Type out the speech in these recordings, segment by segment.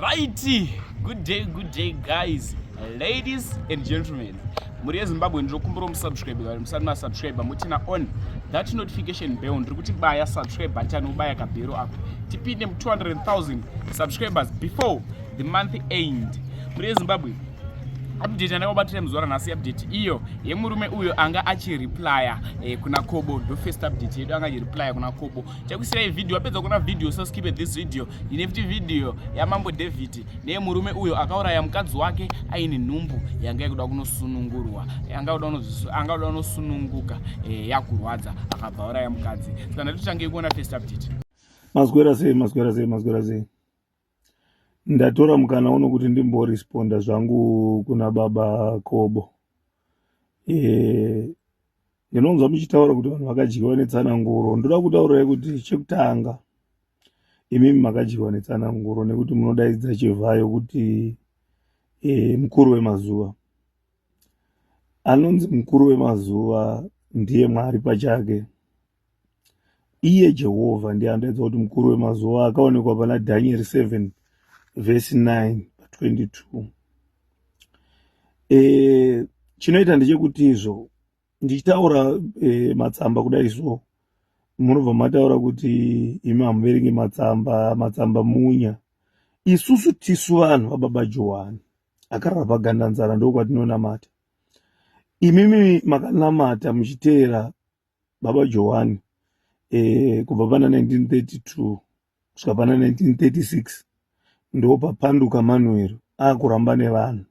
Righty, good day guys, ladies and gentlemen. Muri yeZimbabwe ndinokumbira musubscribe kana musati masubscribe mutina on that notification bell ndiri kuti baya subscribe button ubaya kabhero apo tipinde 200,000 subscribers before the month end. Muri yeZimbabwe update andakabatira muzora nhasi update iyo yemurume uyo anga achireplya kuna Kobo. Ndo first update yedu anga achireplya kuna Kobo. Chakusirai video apedza kuona video so skip this video. Ine futi video ya Mambo David neyemurume uyo akauraya mukadzi wake aine nhumbu yanga ikuda kunosunungurwa anga uda unosununguka yakurwadza akabva auraya mukadzi. Saka ndatitange kuona first update. Maswera sei. Ndatora mukana uno kuti ndimboresponda zvangu kuna baba Kobo. Ndinonzwa muchitaura kuti vanhu vakadyiwa netsananguro. Ndoda kutaurai kuti chekutanga imimi makadyiwa netsananguro nekuti munodaidza chivhayo kuti mukuru wemazuva. Anonzi mukuru wemazuva ndiye Mwari pachake. Iye Jehovha ndiye anodaidza kuti mukuru wemazuva, akaonekwa pana Daniel 7 verse 9 22. Chinoita ndechekuti izvo ndichitaura matsamba kudai so munobva mataura kuti imi hamuverengi matsamba munya. Isusu tisu vanhu vababa Johani akarara pagandanzara ndokwatinonamata. Imimi makanamata muchiteera baba Johani kubva pana 1932 kusvika pana 1936 ndo papanduka Manuel akuramba nevanhu,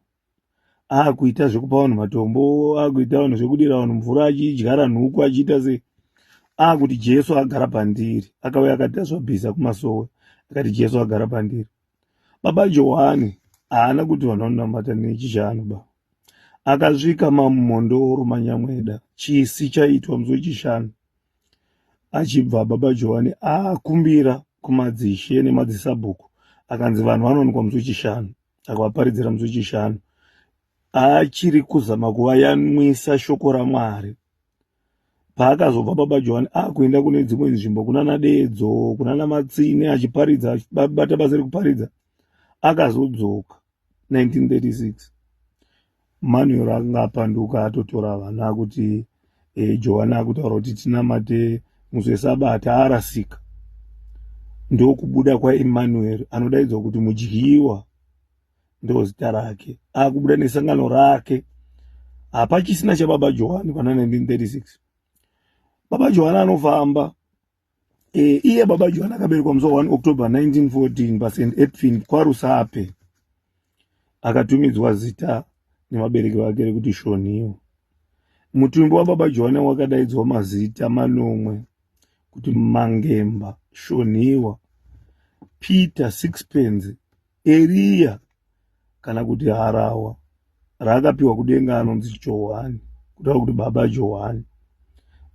akuita zvekupa vanhu matombo, akuita vanhu zvekudira vanhu mvura, achidyara nhuku, achiita sei, akuti Jesu agara pandiri. Akauya akatasva bhiza kumasowe akati Jesu agara pandiri. Baba Johani haana kuti vanhu vanonamata nechishanu ba. Akasvika mamondoro manyamweda chisi chaitwa musi wechishanu. Achibva baba Johani akumbira kumadzishe nemadzisabhuku akanzi vanhu vanoonekwa musi wechishanu, akavaparidzira musi wechishanu. Achiri kuzama kuvayanwisa shoko raMwari. Paakazobva baba Johani akuenda kune dzimwe nzvimbo kunana Dedzo, kunana Matsine, achiparidza achibata basa rekuparidza. Akazodzoka 1936 Manuel anga apanduka atotora vanhu akuti Johani akutaura kuti tinamate musi weSabata arasika. Ndokubuda kwaEmmanuel anodaidzwa kuti mudyiwa ndo zita rake. Akubuda nesangano rake. Hapachisina chababa Johani pana 1936. Baba Johani anofamba. Iye baba Johani akaberekwa musi 1 October 1914 paSt Edwin kwaRusape. Akatumidzwa zita nemabereki vake rekuti Shoniwa. Mutumbi wababa Johani wakadaidzwa mazita manomwe kuti Mangemba, Shoniwa, Peter Sixpence, Elia kana kuti Harawa. Raakapiwa kudenga anonzi Johani, kutaura kuti baba Johani.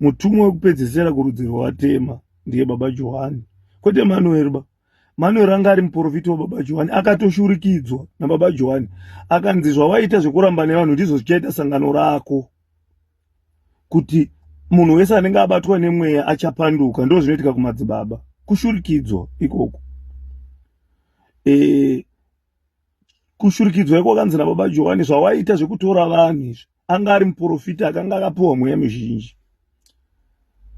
Mutumwa wekupedzisira kurudzi rwaTema ndiye baba Johani, kwete Manuel ba. Manuel anga ari muprofita wababa Johani, akatoshurikidzwa nababa Johani. Akanzi zvawaita zvekuramba nevanhu ndizvo zvichaita sangano rako, kuti munhu wese anenge abatwa nemweya achapanduka. Ndo zvinoitika kumadzibaba, kushurikidzwa ikoko. Kushurikidzwa iko kanzi nababa Johani zvawaita zvekutora vanhu izvi. Anga ari muprofita akanga akapiwa mweya mizhinji.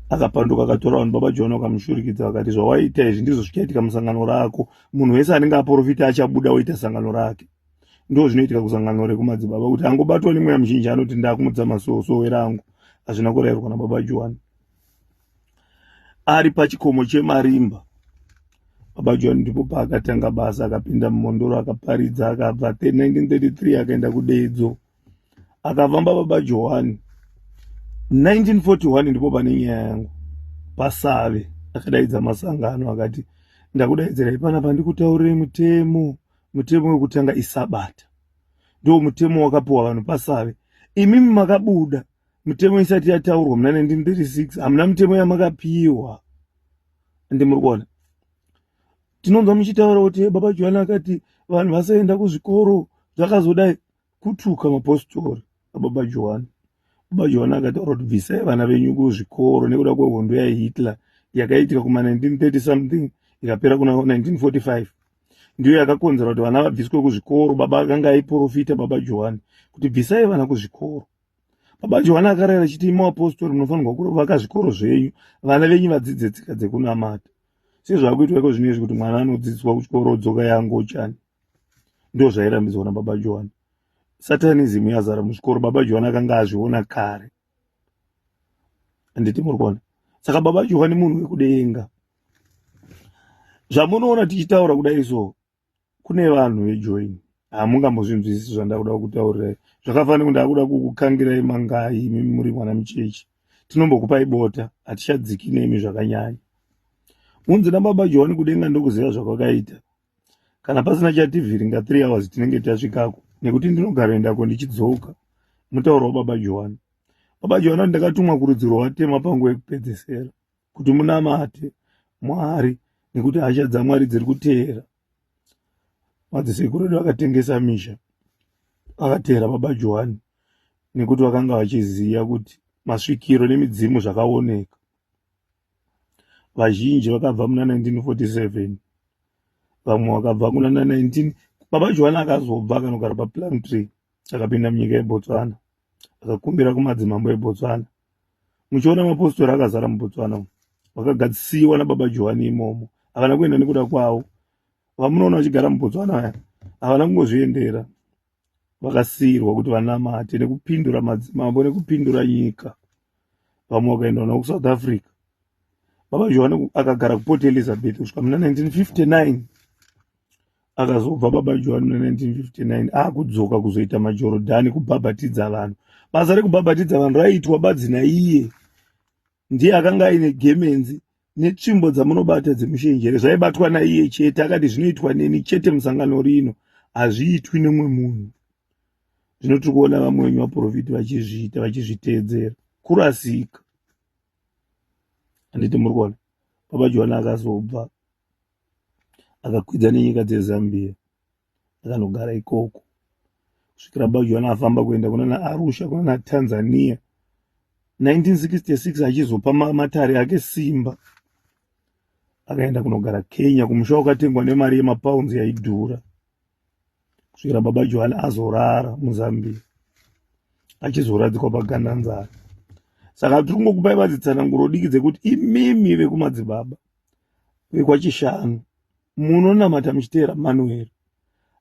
Akapanduka akatora vanhu baba Johani akamushurikidza akati zvawaita izvi ndizvo zvichaitika musangano rako. Munhu wese anenge aprofita achabuda oita sangano rake. Ndo zvinoitika kusangano rekumadzibaba, kuti angobatwa nemweya mizhinji anoti ndakumudza masowe rangu. Hazvina kurayirwa nababa Johani. Ari pachikomo chemarimba baba Johani ndipo paakatanga basa, akapinda mumondoro akaparidza, akabva 1933 akaenda kuDedzo akavamba baba Johani. 1941 ndipo pane nyaya yangu paSave akadaidza masangano akati ndakudaidzirai panapa ndikutaurire mutemo wekutanga iSabata. Ndo mutemo wakapiwa vanhu paSave. Imimi makabuda mutemo isati yataurwa muna 1936. Hamuna mutemo yamakapiwa. Ende muri kuona tinonzwa muchitaura kuti baba Johani akati vanhu vasaenda kuzvikoro zvakazodai kutuka mapositori ababa Johani. Baba Johani akataura kuti bvisai vana venyu kuzvikoro nekuda kwehondo yaHitler yakaitika kuma 1930 something ikapera kuna 1945. ndiyo yakakonzera kuti vana vabviswe kuzvikoro. Baba akanga aiprofita, baba Johani, kuti bvisai vana kuzvikoro. Baba Johani akarayira achiti, imi vapostori munofanirwa kuvaka zvikoro zvenyu, vana venyu vadzidze tsika dzekunamata. Sezvakuitwa iko zvinezvi kuti mwana anodzidziswa kuchikoro dzoka yangu chani. Ndo zvairambidzwa nababa Johani. Satanism yazara muzvikoro, baba Johani akanga azviona kare. Handiti muri kuona? Saka baba Johani munhu wekudenga. Zvamunoona tichitaura kudai so, kune vanhu vejoini. Hamungambozvinzwisisi zvandakuda kutaurirai. Zvakafanira kuti ndakuda kukukangirai mangai imi muri mwana muchechi. Tinombokupai bota, hatichadziki nemi zvakanyanya. Munzi nababa Johani kudenga ndokuziva zvakakaita. Kana pasina chativhiringa 3 hours tinenge tasvikako, nekuti ndinogara endako ndichidzoka. Mutauro wababa Johani. Baba Johani ndakatumwa kurudziro watema pangu yekupedzesera kuti munamate Mwari, nekuti hasha dzaMwari dziri kuteera. Madziseguru edu akatengesa misha, akateera baba Johani, nekuti vakanga vachiziva kuti masvikiro nemidzimu zvakaoneka. Vazhinji vakabva muna 1947, vamwe vakabva kuna 19. Baba Johani akazobva akanogara paPlumtree, akapinda munyika yeBotswana, akakumbira kumadzimambo eBotswana. Muchiona mapostori akazara muBotswana, vakagadzisiwa nababa Johani imomo, havana kuenda nekuda kwavo. Vamunoona vachigara muBotswana aya havana kungozviendera, vakasiyirwa kuti vanamate nekupindura madzimambo nekupindura nyika. Vamwe vakaenda nawo kuSouth Africa. Baba Johani akagara kuPort Elizabeth kusvika muna 1959. Akazobva baba Johani muna 1959 akudzoka kuzoita maJorodhani kubhabhatidza vanhu. Basa rekubhabhatidza vanhu raiitwa badzi naiye. Ndiye akanga aine gemenzi netsvimbo dzamunobata dzemushenjere zvaibatwa naiye chete. Akati zvinoitwa neni chete musangano rino, hazviitwi nemumwe munhu. Zvino tiri kuona vamwe venyu vaprofiti vachizviita, vachizviteedzera kurasika. Handiti muri kuona? Baba Johani akazobva akakwidza nenyika dzeZambia, akanogara ikoko kusvikira baba Johani afamba kuenda kuna Arusha, kuna Tanzania. 1966 achizopa matare ake simba, akaenda kunogara Kenya, kumusha wakatengwa nemari yemapounds yaidhura, kusvikira baba Johani azorara muZambia, achizoradzikwa pagandanzara. Saka tiri kungokupai madzitsananguro diki dzekuti imimi vekumadzibaba vekwachishanu munonamata muchiteera Manuel,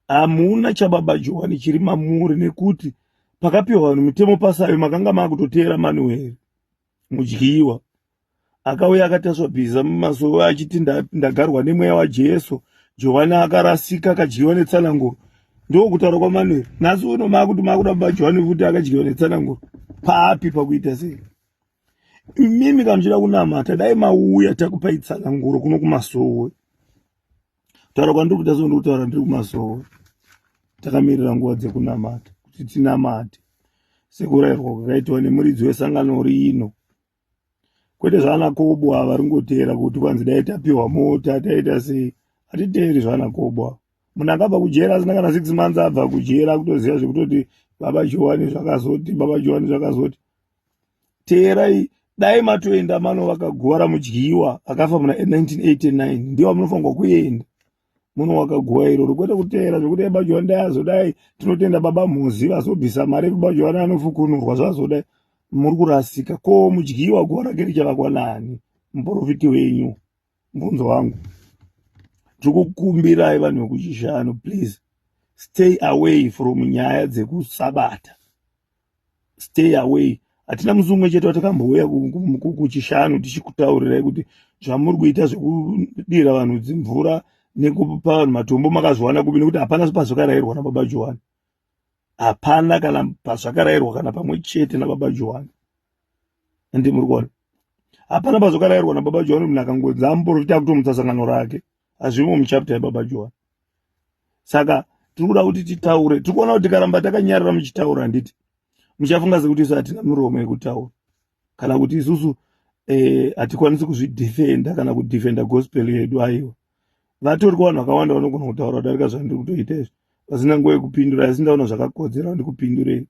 hamuna chababa Johani chiri mamuri, nekuti pakapiwa vanhu mitemo pasayo makanga makutoteera Manuel mudyiwa. Akauya akatasva bhiza mumasoro achiti ndagarwa nemweya waJesu. Johani akarasika akadyiwa netsananguro. Ndo kutaura kwaManuel. Nhasi uno makuti makuda baba Johani kuti akadyiwa netsananguro. Papi pakuita sei? Mimi kamuchida kunamata dai mauya takupai tsananguro kuno kumasowe. Taura kwandiri kuti ndiri kutaura ndiri kumasowe. Takamirira nguva dzekunamata kuti tinamate sekurayirwa kwakaitwa nemuridzi wesangano rino. Kwete zvana Kobo ava ringoteera kuti kwanzi dai tapiwa mota taita sei. Hatiteeri zvana Kobo. Munhu akabva kujera asina kana 6 months abva kujera kutoziva zvekutoti baba Johani zvakazoti, baba Johani zvakazoti. Teerai, dai matoenda mano vakagora mudyiwa akafa muna 1989, ndiwo munofanirwa kuenda. Muno wakaguwa iroro, kwete kuteera zvekuti baba Johani dai azodai tinotenda baba Muzi vazobvisa mari baba Johani anofukunurwa zvazodai. Muri kurasika. Ko mudyiwa guwa rake richavakwa nani? Muprofiti wenyu, mubvunzo wangu. Tikukumbirai vanhu vekuchishanu, please stay away from nyaya dzekusabata. Stay away. Hatina musi umwe chete watakambouya kuchishanu tichikutaurirai kuti zvamuri kuita zvekudira vanhu dzimvura nekupa vanhu matombo makazviwana kupi, nekuti hapana pazvakarayirwa nababa Johani. Hapana kana pazvakarayirwa kana pamwe chete nababa Johani. Handiti muri kuona? Hapana pazvakarayirwa nababa Johani munhu akangodzi amuprofita akutomutsa sangano rake. Hazvimo muchapita yababa Johani. Saka tirikuda kuti titaure. Tirikuona kuti tikaramba takanyarara muchitaura, handiti muchafunga sekuti isu hatina miromo yekutaura, kana kuti isusu hatikwanisi kuzvidhifenda kana kudhifenda gospel yedu. Aiwa, vatori kuvanhu vakawanda vanogona kutaura kudarika zvandiri kutoita izvi, pasina nguva yekupindura. Asi ndaona zvakakodzera kuti kupindurei,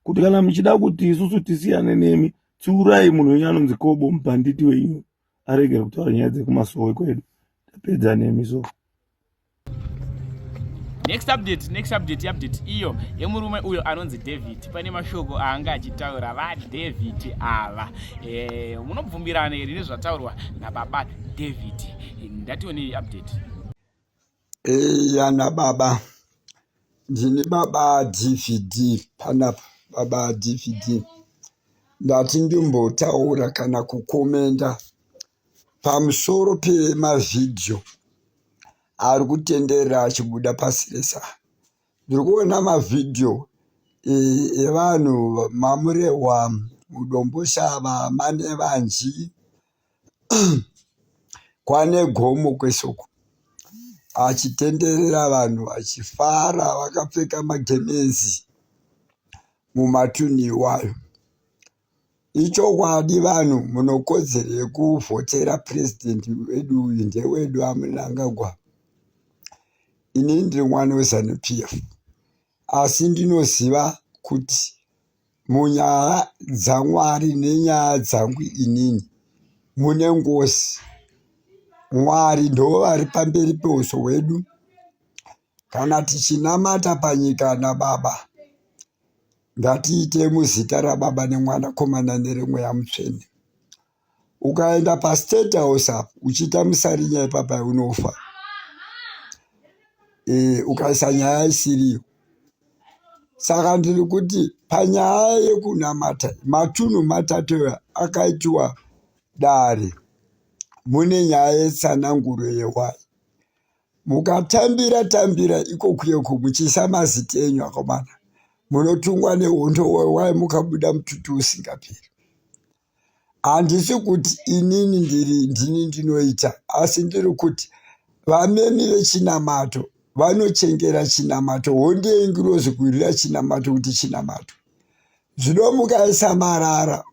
kuti kana muchida kuti isusu tisiyane nemi, tsiurai munhu wenyu anonzi Kobo, mubhanditi wenyu, aregere kutaura nyaya dzekumasowe kwedu. Tapedza nemi so. next update iyo yemurume uyo anonzi David. Pane mashoko aanga achitaura vaDavid ava. Munobvumirana here nezvataurwa nababa David? Ndatione update. Yana baba ndini baba DVD panapa, baba DVD ndati ndimbotaura kana kukomenda pamusoro pemavhidhiyo ari kutenderera achibuda pasi rese. Ndiri kuona mavhidhiyo evanhu mamurehwa mudomboshava mane vanji kwane gomo kwesoko, achitenderera vanhu vachifara vakapfeka magemenzi mumatunhu iwayo. Ichokwadi vanhu munokodzero yekuvhotera purezidendi wedu uyu ndewedu Mnangagwa. Ini ndiri mwana weZANU-PF, asi ndinoziva kuti munyaya dzaMwari nenyaya dzangu inini mune ngozi. Mwari ndo vari pamberi peuso hwedu. Kana tichinamata panyika naBaba, ngatiite muzita raBaba neMwana Komana nereMweya Mutsvene. Ukaenda paState House apo uchiita musarinya ipapa unofa. Ukaisa nyaya isiriyo. Saka ndiri kuti panyaya yekunamata matunhu matatu akaitwa dare, mune nyaya yetsananguro yewai. Mukatambira ikokuyeko muchiisa mazita enyu akomana, munotungwa nehondo wewai mukabuda mututu usingaperi. Handisi kuti inini ndini ndinoita, asi ndiri kuti vamemi vechinamato vanochengera chinamato, honde yengirozi kuwirira chinamato kuti chinamato. Zvino mukaisa marara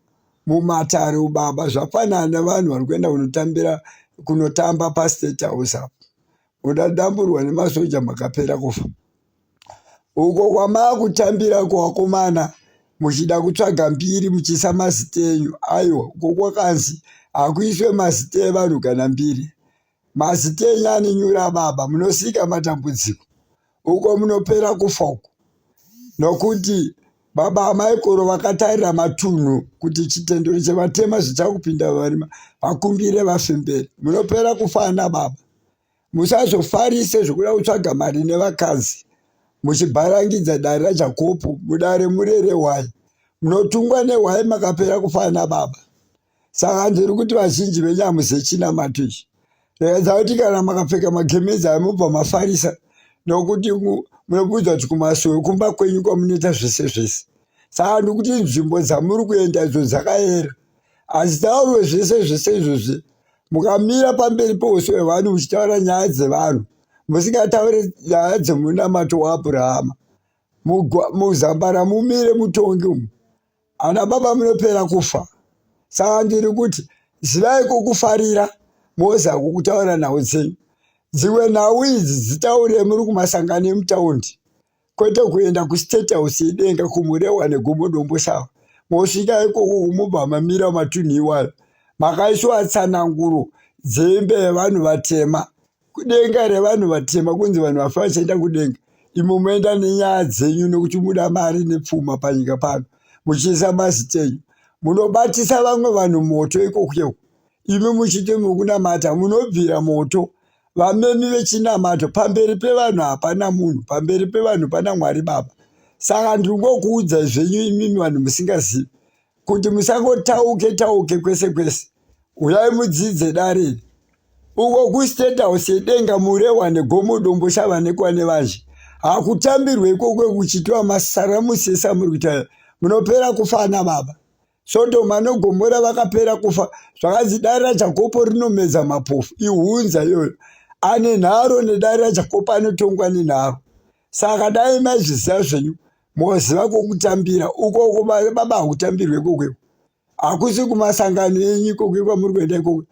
mumatare ubaba zvafanana nevanhu vari kuenda kunotamba paState House apo. Mudadamburwa nemasoja makapera kufa. Uko kwamakutambira kwakomana muchida kutsvaga mbiri muchiisa mazita enyu. Aiwa, uko kwakanzi hakuiswe mazita evanhu kana mbiri. Mazita enyu anenyura baba, munosika matambudziko. Uko munopera kufa uko. Nokuti baba amaikoro vakatarira matunhu kuti chitendero chevatema zvichakupinda varima vakumbire vafembere. Munopera kufa ana baba. Musazofarise zvokuda kutsvaga mari nevakadzi muchibharangidza dare raJakobo mudare murere hwai. Munotungwa nehwai makapera kufa ana baba. Saka ndiri kuti vazhinji venyu hamuzivi chinamato ichi. Regadza kuti kana makapfeka magemenzi amubva mafarisa, nokuti munobudzwa kuti kumasuo kumba kwenyu kwamunoita zvese zvese. Saka ndikuti nzvimbo dzamuri kuenda idzo dzakayera. Asi taurwe zvese zvese izvozvi mukamira pamberi peuso hwevanhu muchitaura nyaya dzevanhu, musingataure nyaya dzemunamato waAbhurahama, muzambara mumire mutongi umu, ana baba munopera kufa. Saka ndiri kuti zivai kukufarira mozako kutaura nhau dzenyu. Dzimwe nhau idzi dzitaure muri kumasangano emutaundi, kwete kuenda kuState House yedenga kumurehwa negomo domboshava. Mosvika ikoko kumubva mamira matunhu iwayo, makaiswa tsananguro dzembe yevanhu vatema, kudenga revanhu vatema, kunzi vanhu vafa vachaenda kudenga. Imo moenda nenyaya dzenyu nokuti muda mari nepfuma panyika pano, muchiisa mazita enyu. Munobatisa vamwe vanhu moto ikokuyeko. Imi muchiti mukunamata munobvira moto vamemi vechinamato. Pamberi pevanhu hapana munhu, pamberi pevanhu pana Mwari Baba. Saka ndingokuudzai zvenyu imimi vanhu musingazivi kuti musangotauke kwese kwese. Uyai mudzidze dare. Uko kuState House yedenga murehwa negomo domboshava nekwane vazhi. Hakutambirwe ikoko kuchitiwa masara musesa muri kuita munopera kufa ana baba. Sodoma noGomora vakapera kufa. Zvakanzi dare raJakobo rinomedza mapofu. Ihunza iyoyo. Ane nharo nedare raJakobo anotongwa nenharo. Saka dai maizviziva zvenyu moziva kwokutambira. Ukoko baba hakutambirwe ikoko. Hakusi kumasangano enyu ikoko kwamuri kuenda ikoko.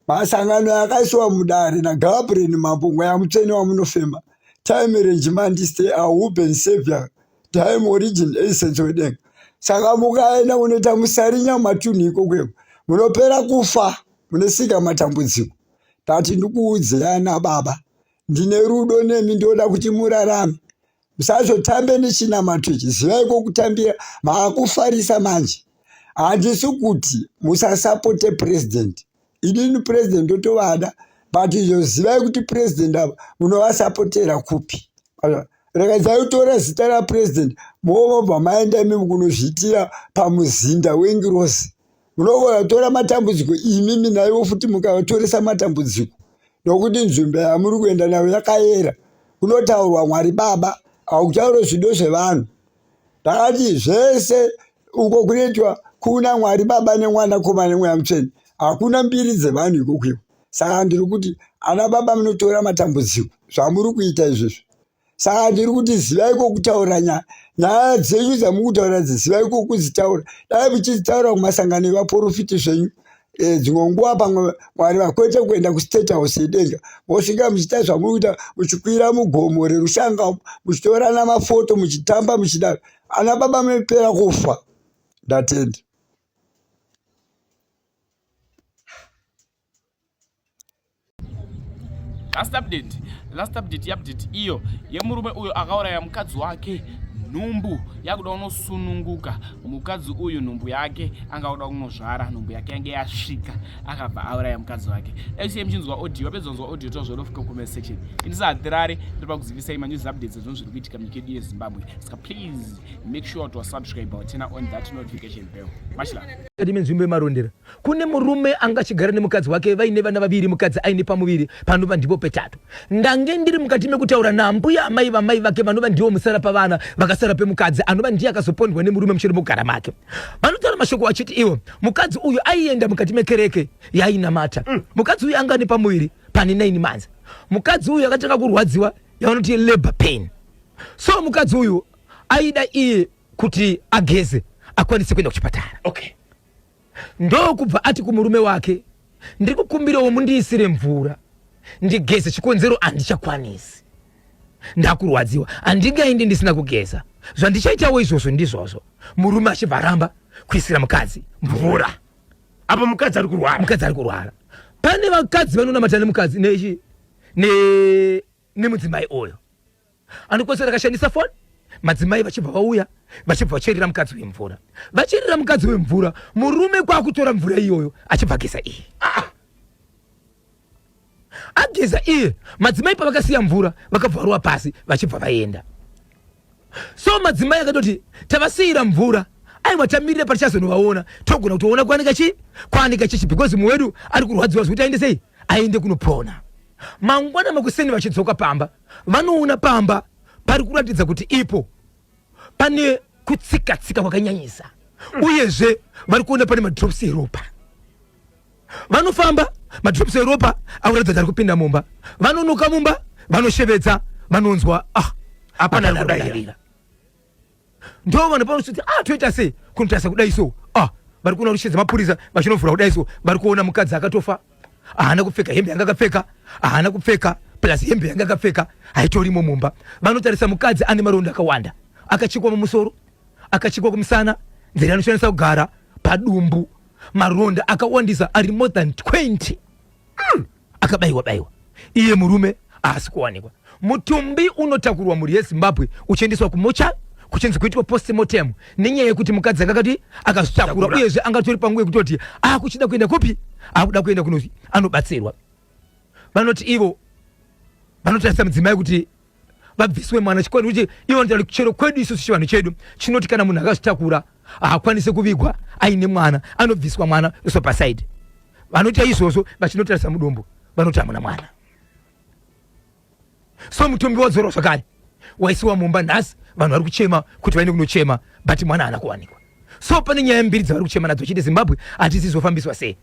Masangano akaiswa mudare naGabriel Mambo Mweya Mutsvene wamunofema. Time Regiment Stay Hope and Savior. Time Origin Essence wedenga. Saka mukaenda unoita musarinya matunhu ikoko, munopera kufa, munosika matambudziko. Tati ndikuudzai ana baba, ndine rudo nemi ndoda kuti murarame. Musazotambe nechinamato ichi, zivai kokutambira maakufarisa manje. Handisi kuti musasapote president. Inini president ndotovada, but izvo zivai kuti president ava munovasapotera kupi. Rekadzai kutora zita rapresident moobva maenda imimi kunozviitira pamuzinda wengirosi. Munogona kutora matambudziko imimi naivo futi mukavatoresa matambudziko, nokuti nzvimbo yamuri kuenda nayo yakayera. Kunotaurwa Mwari Baba, hakutaurwa zvido zvevanhu. Ndakati zvese uko kunoitwa kuna Mwari Baba neMwana Komana neMweya Mutsvene, hakuna mbiri dzevanhu ikokwiwo. Saka ndiri kuti ana baba munotora matambudziko zvamuri kuita izvozvo. Saka ndiri kuti zivai kokutaura nyaya dzenyu dzamukutaura zivai kokuzitaura. Dai muchizitaura kumasangano evaprofiti zvenyu dzimwe nguva pamwe Mwari vakwete kuenda kustate house yedenga, mosvika muchiita zvamuri kuita, muchikwira mugomo rerushanga, muchitorana mafoto, muchitamba, muchidaro. Ana baba munopera kufa. Ndatenda. Last update iyo yemurume uyo akauraya mukadzi wake nhumbu yakuda kunosununguka. Mukadzi uyu nhumbu yake angauda kunozvara, nhumbu yake yange yasvika, akabva auraya mukadzi wake. Dai muchinzwa audio, wapedza kunzwa audio tozvodofika comment section. Indisahatirari ndiri pakuzivisai manews updates ezvinhu zviri kuitika munyika yedu yeZimbabwe. Saka please make sure to subscribe turn on that notification bell. Mashla nzvimbo yemarondera kune murume anga achigara nemukadzi wake vaine vana vaviri, mukadzi aine pamuviri, panova ndipo petatu. Ndange ndiri mukati mekutaura nambuya amai vamai vake vanova ndivo musara pavana vakasara pemukadzi anova ndiye akazopondwa nemurume mushure mokugara make. Vanotaura mashoko achiti iwo mukadzi uyu aienda mukati mekereke yainamata. Mukadzi uyu anga ane pamuviri pane 9 months. Mukadzi uyu akatanga kurwadziwa yavanoti labor pain. So mukadzi uyu aida iye kuti ageze akwanise kuenda kuchipatara. Okay. Ndo kubva ati kumurume wake, ndiri kukumbirawo mundiisire mvura ndigeze, chikonzero handichakwanisi, ndakurwadziwa, handingaindi ndisina kugeza. Zvandichaitawo izvozvo ndizvozvo. Murume achibva aramba kuisira mukadzi mvura. Apa mukadzi ari kurwara. Mukadzi ari kurwara. Pane vakadzi vanonamata nemukadzi nemudzimai oyo anokosera akashandisa foni. Madzimai vachibva vauya vachibva vacherera mukadzi wemvura. Vacherera mukadzi wemvura, murume kwakutora mvura iyoyo achibva ageza iye. Ageza iye, madzimai pavakasiya mvura vakabvarwa pasi vachibva vaenda. So madzimai akatoti tavasiyira mvura, aiwa tamirira parichazonovaona, togona kutoona kwanika chichi because muwedu ari kurwadziwa zvekuti aende sei, aende kunopona. Mangwana makuseni vachidzoka pamba, vanoona pamba pari kuratidza kuti ipo pane kutsika kwakanyanyisa. Uyezve vari kuona pane madrops eropa. Vanofamba madrops eropa akuratidza kuti ari kupinda mumba. Vanonoka mumba, vanoshevedza, vanonzwa hapana kudayira. Ndo vanhu panosoti toita sei kunotarisa kudai so. Vari kuona rushedza mapurisa vachinovhura kudai so. Vari kuona mukadzi akatofa, haana kupfeka hembe yanga akapfeka, haana kupfeka plus hembe yanga akapfeka haitorimo mumba. Vanotarisa mukadzi ane maronda akawanda, akachikwa mumusoro, akachikwa kumusana, nzira anoshandisa kugara, padumbu, maronda akawandisa ari more than 20. Akabayiwa. Iye murume haasi kuwanikwa. Mutumbi unotakurwa muri yeZimbabwe uchiendeswa kumocha, kuchinzi kuitwa postmortem nenyaya yekuti mukadzi akakati akazotakura uyezve angatori panguva kutoti kuchida kuenda kupi, akuda kuenda kunozi anobatsirwa. Vanoti ivo vanotarisa mudzimai kuti vabviswe mwana chikwani kuti ivo ndio chero kwedu isusu chivanhu chedu chinoti kana munhu akazvitakura akwanise kuvigwa aine mwana anobviswa mwana so paside. Vanoita izvozvo vachinotarisa mudumbu vanoti hamuna mwana. So mutumbi wadzorwa zvakare waisiwa mumba nhasi, vanhu vari kuchema kuti vaende kunochema but mwana haana kuwanikwa. So pane nyaya mbiri dzavari kuchema nadzo chiti Zimbabwe hatisi zofambiswa sei.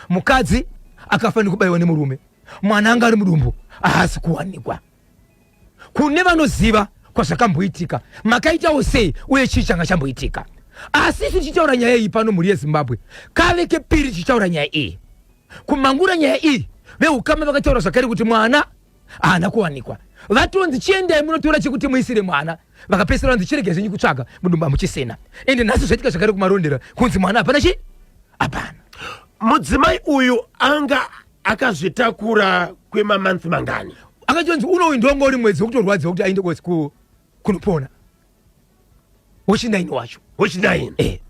Mukadzi akafanira kubayiwa nemurume, mwana anga ari mudumbu haasi kuwanikwa. Kune vanoziva kwazvakamboitika, makaitawo sei uye chii changa chamboitika. Asi isu tichitaura nyaya iyi pano muri yeZimbabwe, kave kepiri tichitaura nyaya iyi. Kumangura nyaya iyi veukama vakataura zvakare kuti mwana haana kuwanikwa. Vatonzi chiendai munotora chekuti muisire mwana, vakapesera vanzi chirege zvenyu kutsvaga mudumbu hamuchisina. Ende nhasi zvaitika zvakare kumarondera kunzi mwana hapana chi? Hapana. Mudzimai uyu anga akazvitakura kwemamanthi mangani? akajonzi uno ndongo uri mwezi kutorwadza kuti aende ku kunopona wechinaini wacho wechinaini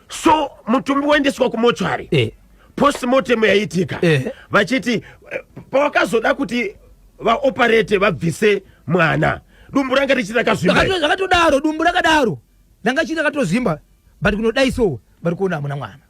so mutumbi waendeswa kumochwari postmortem yaitika vachiti pawakazoda kuti vaoperate vabvise mwana dumbu ranga richita kazvimba zvakatodaro dumbu rakadaro ranga chita katozimba but kunodaiso vari kuona amuna mwana